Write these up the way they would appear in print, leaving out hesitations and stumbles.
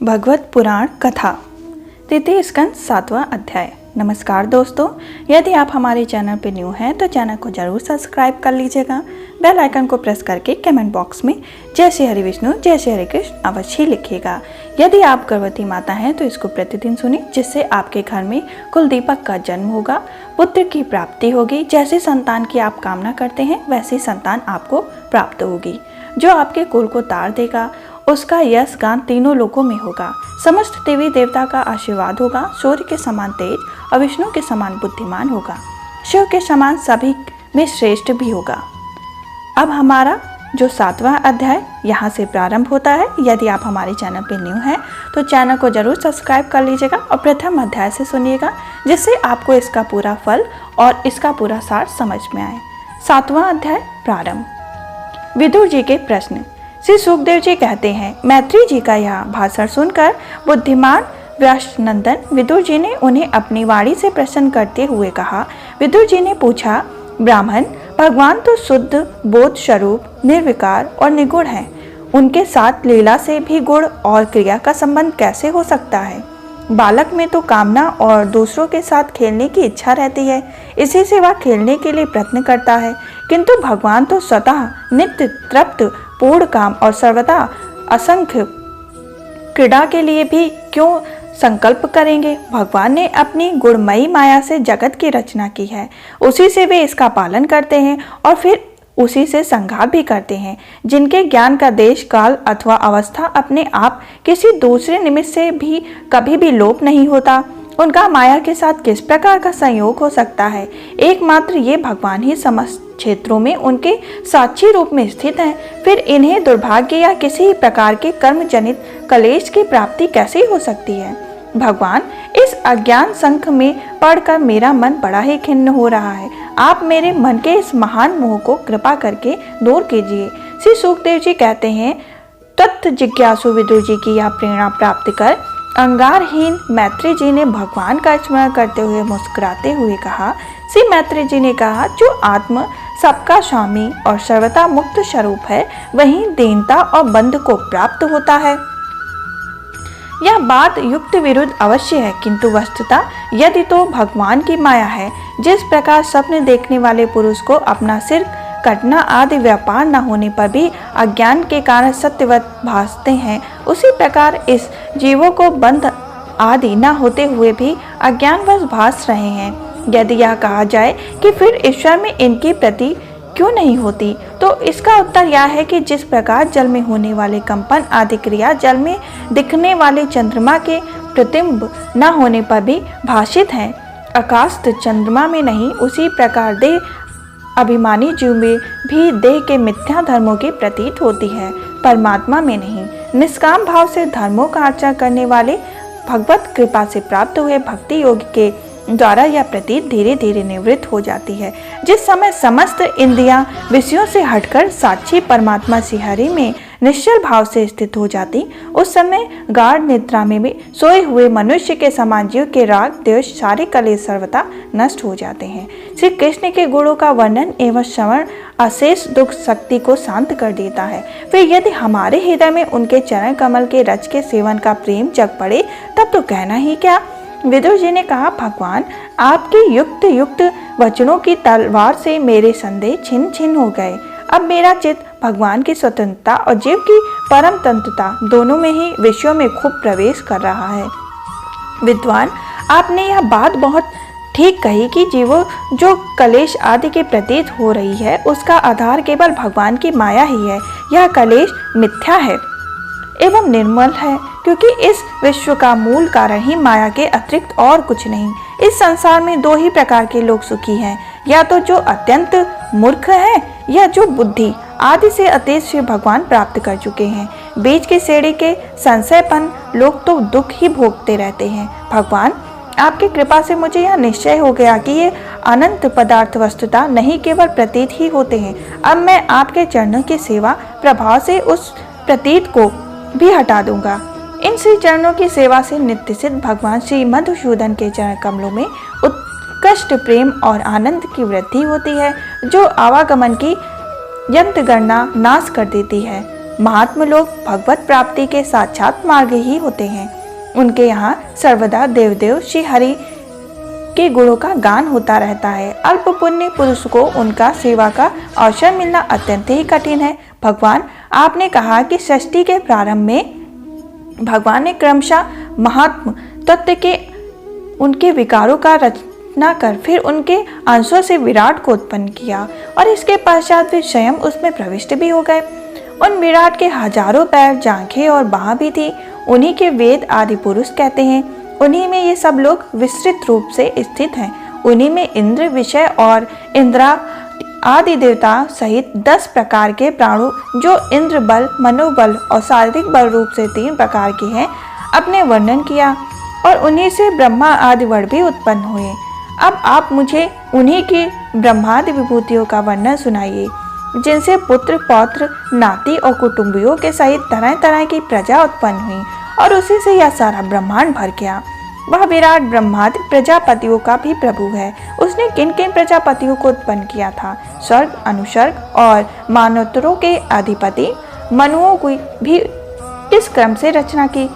भगवत पुराण कथा तृतीय स्कंद 7वां अध्याय। नमस्कार दोस्तों, यदि आप हमारे चैनल पर न्यू हैं तो चैनल को जरूर सब्सक्राइब कर लीजिएगा। बेल आइकन को प्रेस करके कमेंट बॉक्स में जय श्री हरि विष्णु जय श्री हरि कृष्ण अवश्य लिखिएगा। यदि आप गर्भवती माता हैं तो इसको प्रतिदिन सुनिए, जिससे आपके घर में कुल दीपक का जन्म होगा, पुत्र की प्राप्ति होगी। जैसे संतान की आप कामना करते हैं वैसी संतान आपको प्राप्त होगी, जो आपके कुल को तार देगा। उसका यश गान तीनों लोकों में होगा। समस्त देवी देवता का आशीर्वाद होगा। सूर्य के समान तेज और विष्णु के समान बुद्धिमान होगा। शिव के समान सभी में श्रेष्ठ भी होगा। अब हमारा जो 7वां अध्याय यहाँ से प्रारंभ होता है। यदि आप हमारे चैनल पर न्यू हैं तो चैनल को जरूर सब्सक्राइब कर लीजिएगा और प्रथम अध्याय से सुनिएगा, जिससे आपको इसका पूरा फल और इसका पूरा सार समझ में आए। 7वां अध्याय प्रारंभ। विदुर जी के प्रश्न। श्री सुखदेव जी कहते हैं, मैत्री जी का यह भाषण सुनकर बुद्धिमान व्यासनंदन विदुर जी ने उन्हें अपनी वाणी से प्रसन्न करते हुए कहा। विदुर जी ने पूछा, ब्राह्मण, भगवान तो शुद्ध बोध स्वरूप निर्विकार और निगुण है, उनके साथ लीला से भी गुण और क्रिया का संबंध कैसे हो सकता है? बालक में तो कामना और दूसरों के साथ खेलने की इच्छा रहती है, इसी से वह खेलने के लिए प्रयत्न करता है, किंतु भगवान तो स्वतः नित्य तृप्त पूर्ण काम और सर्वदा असंख्य क्रीड़ा के लिए भी क्यों संकल्प करेंगे? भगवान ने अपनी गुणमयी माया से जगत की रचना की है, उसी से वे इसका पालन करते हैं और फिर उसी से संघात भी करते हैं। जिनके ज्ञान का देश काल अथवा अवस्था अपने आप किसी दूसरे निमित्त से भी कभी भी लोप नहीं होता, उनका माया के साथ किस प्रकार का संयोग हो सकता है? एकमात्र ये भगवान ही समस्त क्षेत्रों में उनके साक्षी रूप में स्थित हैं। फिर इन्हें दुर्भाग्य या किसी प्रकार के कर्म जनित कलेश की प्राप्ति कैसे हो सकती है? भगवान, इस अज्ञान संख में पढ़कर मेरा मन बड़ा ही खिन्न हो रहा है। आप मेरे मन के इस महान मोह को कृपा करके दूर कीजिए। श्री सुखदेव जी कहते हैं, तत्व जिज्ञासु विदुर जी की यह प्रेरणा प्राप्त कर अंगारहीन मैत्री जी ने भगवान का स्मरण करते हुए मुस्कुराते हुए कहा। श्री मैत्री जी ने कहा, जो आत्म सबका स्वामी और सर्वथा मुक्त स्वरूप है, वही दीनता और बंध को प्राप्त होता है। यह बात युक्त विरुद्ध अवश्य है, किंतु वस्तुतः यदि तो भगवान की माया है। जिस प्रकार स्वप्न देखने वाले पुरुष को अपना सिर कटना आदि व्यापार न होने पर भी अज्ञान के कारण सत्यवत भासते हैं, उसी प्रकार इस जीवों को बंध आदि न होते हुए भी अज्ञानवश भास रहे हैं। यदि यह कहा जाए कि फिर ईश्वर में इनकी प्रति क्यों नहीं होती, तो इसका उत्तर यह है कि जिस प्रकार जल में होने वाले कंपन आदि क्रिया जल में दिखने वाले चंद्रमा के प्रतिबिंब न होने पर भी भाषित हैं, आकाश चंद्रमा में नहीं, उसी प्रकार देह अभिमानी जीव में भी देह के मिथ्या धर्मों की प्रतीत होती है, परमात्मा में नहीं। निष्काम भाव से धर्मों का आचरण करने वाले भगवत कृपा से प्राप्त हुए भक्ति योग के द्वारा यह प्रतीत धीरे धीरे निवृत्त हो जाती है। जिस समय समस्त इंद्रियां विषयों से हटकर साक्षी परमात्मा श्री हरि में निश्चल भाव से स्थित हो जाती, उस समय गाढ़ निद्रा में भी सोए हुए मनुष्य के समान जीव के राग द्वेष सारे कलेश सर्वथा नष्ट हो जाते हैं। श्री कृष्ण के गुणों का वर्णन एवं श्रवण अशेष दुख शक्ति को शांत कर देता है। फिर यदि हमारे हृदय में उनके चरण कमल के रज के सेवन का प्रेम जग पड़े, तब तो कहना ही क्या। विदुर जी ने कहा, भगवान, आपके युक्त युक्त वचनों की तलवार से मेरे संदेह छिन्न छिन्न हो गए। अब मेरा चित्त भगवान की स्वतंत्रता और जीव की परम तंत्रता दोनों में ही विषयों में खूब प्रवेश कर रहा है। विद्वान, आपने यह बात बहुत ठीक कही कि जीवों जो कलेश आदि के प्रतीत हो रही है, उसका आधार केवल भगवान की माया ही है। यह कलेश मिथ्या है एवं निर्मल है, क्योंकि इस विश्व का मूल कारण ही माया के अतिरिक्त और कुछ नहीं। इस संसार में दो ही प्रकार के लोग सुखी हैं, या तो जो अत्यंत मूर्ख हैं, या जो बुद्धि आदि से अतीत से भगवान प्राप्त कर चुके हैं। बीच की श्रेणी के संशयपन लोग तो दुख ही भोगते रहते हैं। भगवान, आपकी कृपा से मुझे यह निश्चय हो गया कि ये अनंत पदार्थ वस्तुतः नहीं केवल प्रतीत ही होते हैं। अब मैं आपके चरणों की सेवा प्रभाव से उस प्रतीत को भी हटा दूंगा। इन श्री चरणों की सेवा से नित्य सिद्ध भगवान श्री मधुसूदन के चरण कमलों में उत्कृष्ट प्रेम और आनंद की वृद्धि होती है, जो आवागमन की यंत्र गणना नाश कर देती है। महात्मा लोग भगवत प्राप्ति के साक्षात मार्ग ही होते हैं। उनके यहाँ सर्वदा देवदेव श्री हरि के गुणों का गान होता रहता है। अल्प पुण्य पुरुष को उनका सेवा का अवसर मिलना अत्यंत ही कठिन है। भगवान, आपने कहा कि सृष्टि के प्रारंभ में भगवान ने क्रमशः महात्म तत्व के उनके विकारों का रचना कर फिर उनके अंशों से विराट को उत्पन्न किया और इसके पश्चात वे स्वयं उसमें प्रविष्ट भी हो गए। उन विराट के हजारों पैर, जांघें और बाह भी थी। उन्हीं के वेद आदि पुरुष कहते हैं। उन्हीं में ये सब लोग विस्तृत रूप से स्थित हैं। उन्हीं में इंद्र, विषय और इंद्रा आदि देवता सहित 10 प्रकार के प्राणु जो इंद्र बल, मनोबल और शारीरिक बल रूप से 3 प्रकार के हैं, अपने वर्णन किया और उन्हीं से ब्रह्मा आदि वर्ण भी उत्पन्न हुए। अब आप मुझे उन्हीं की ब्रह्मादि विभूतियों का वर्णन सुनाइए, जिनसे पुत्र, पौत्र, नाती और कुटुंबियों के सहित तरह तरह की प्रजा उत्पन्न हुई और उसी से यह सारा ब्रह्मांड भर गया। वह विराट ब्रह्मादि प्रजापतियों का भी प्रभु है। उसने किन किन प्रजापतियों को उत्पन्न किया था? स्वर्ग, अनुस्वर्ग और मानवोत्तरों के अधिपति मनुओं की भी किस क्रम से रचना की?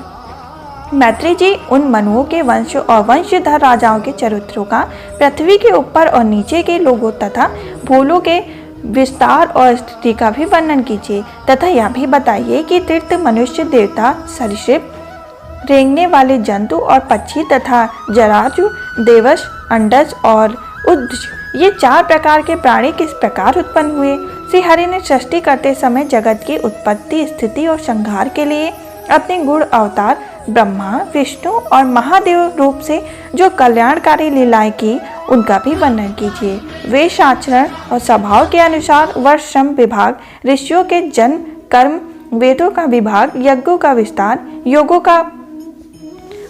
मैत्री जी, उन मनुओं के वंश और वंशधर राजाओं के चरित्रों का पृथ्वी के ऊपर और नीचे के लोगों तथा भूलों के विस्तार और स्थिति का भी वर्णन कीजिए तथा यह भी बताइए कि तीर्थ, मनुष्य, देवता, सरीसृप, रेंगने वाले जंतु और पक्षी तथा जराजु, देवश, अंडज और उद्ज, ये 4 प्रकार के प्राणी किस प्रकार उत्पन्न हुए? श्री हरि ने सृष्टि करते समय जगत की उत्पत्ति, स्थिति और संहार के लिए अपने गुण अवतार ब्रह्मा, विष्णु और महादेव रूप से जो कल्याणकारी लीलाएं की, उनका भी वर्णन कीजिए। वेश, आचरण और स्वभाव के अनुसार वर्ष, श्रम विभाग, ऋषियों के जन्म, कर्म, वेदों का विभाग, यज्ञों का विस्तार, योगों का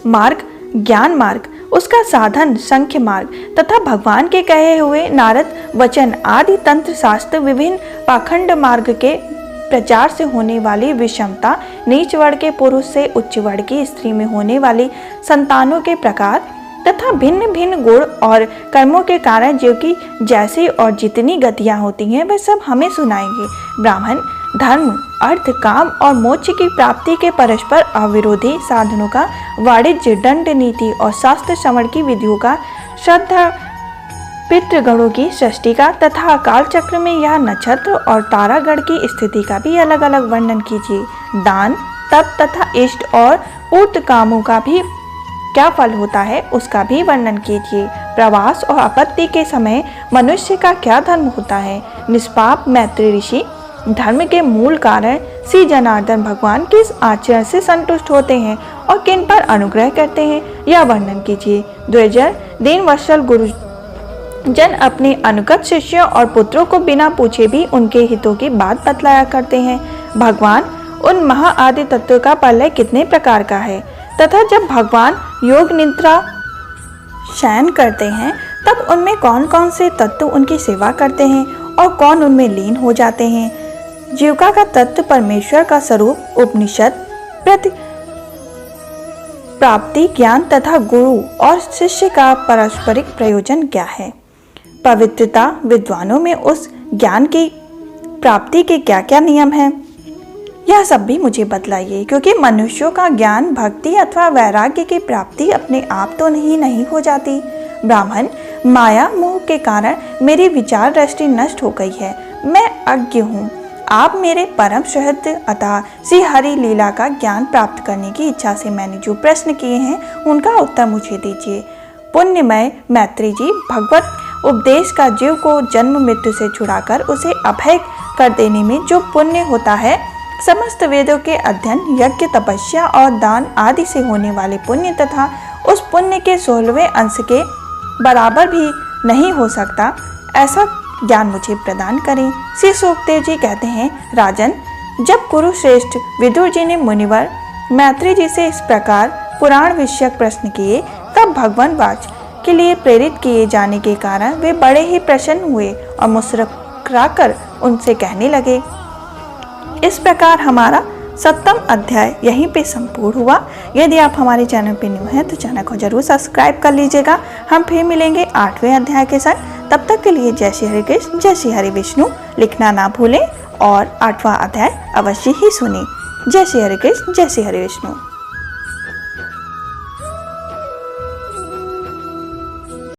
मार्ग, ज्ञान मार्ग, उसका साधन, संख्य मार्ग तथा भगवान के कहे हुए नारद वचन आदि तंत्र शास्त्र, विभिन्न पाखंड मार्ग के प्रचार से होने वाली विषमता, नीच वर्ण के पुरुष से उच्च वर्ण की स्त्री में होने वाली संतानों के प्रकार तथा भिन्न भिन्न गुण और कर्मों के कारण जो कि जैसी और जितनी गतियां होती हैं, वह सब हमें सुनाएंगे। ब्राह्मण धर्म, अर्थ, काम और मोक्ष की प्राप्ति के परस्पर अविरोधी साधनों का वाणिज्य, दंड नीति और शास्त्र श्रवण की विधियों का, श्रद्धा, पितृगणों की सृष्टि का तथा काल चक्र में यह नक्षत्र और तारागण की स्थिति का भी अलग अलग वर्णन कीजिए। दान, तप तथा इष्ट और पूर्त कामों का भी क्या फल होता है, उसका भी वर्णन कीजिए। प्रवास और आपत्ति के समय मनुष्य का क्या धर्म होता है? निष्पाप मैत्री ऋषि धर्म के मूल कारण श्री जनार्दन भगवान किस आचरण से संतुष्ट होते हैं और किन पर अनुग्रह करते हैं, यह वर्णन कीजिए। द्विजर दीन वत्सल गुरु जन अपने अनुगत शिष्यों और पुत्रों को बिना पूछे भी उनके हितों की बात बतलाया करते हैं। भगवान, उन महा आदि तत्वों का प्रलय कितने प्रकार का है तथा जब भगवान योग निद्रा शयन करते हैं तब उनमें कौन कौन से तत्व उनकी सेवा करते हैं और कौन उनमें लीन हो जाते हैं? जीविका का तत्व, परमेश्वर का स्वरूप, उपनिषद, प्रति प्राप्ति, ज्ञान तथा गुरु और शिष्य का पारस्परिक प्रयोजन क्या है? पवित्रता, विद्वानों में उस ज्ञान की प्राप्ति के क्या क्या नियम हैं, यह सब भी मुझे बतलाइए, क्योंकि मनुष्यों का ज्ञान, भक्ति अथवा वैराग्य की प्राप्ति अपने आप तो नहीं हो जाती। ब्राह्मण, माया मोह के कारण मेरी विचार दृष्टि नष्ट हो गई है। मैं अज्ञ हूँ। आप मेरे परम सहृद अतः श्री हरि लीला का ज्ञान प्राप्त करने की इच्छा से मैंने जो प्रश्न किए हैं, उनका उत्तर मुझे दीजिए। पुण्यमय मैत्री जी, भगवत उपदेश का जीव को जन्म मृत्यु से छुड़ाकर उसे अभय कर देने में जो पुण्य होता है, समस्त वेदों के अध्ययन, यज्ञ, तपस्या और दान आदि से होने वाले पुण्य तथा उस पुण्य के 16वें अंश के बराबर भी नहीं हो सकता, ऐसा ज्ञान मुझे प्रदान करें। श्री सुखदेव जी कहते हैं, राजन, जब कुरुश्रेष्ठ विदुर जी ने मुनिवर मैत्री जी से इस प्रकार पुराण विषयक प्रश्न किए, तब भगवान वाच के लिए प्रेरित किए जाने के कारण वे बड़े ही प्रसन्न हुए और मुस्कुराकर उनसे कहने लगे। इस प्रकार हमारा 7वां अध्याय यहीं पे संपूर्ण हुआ। यदि आप हमारे चैनल पे न्यू हैं तो चैनल को जरूर सब्सक्राइब कर लीजिएगा। हम फिर मिलेंगे 8वें अध्याय के साथ। तब तक के लिए जय श्री हरि कृष्ण, जय श्री हरि विष्णु लिखना ना भूलें और 8वां अध्याय अवश्य ही सुने। जय श्री हरि कृष्ण, जय श्री हरि विष्णु।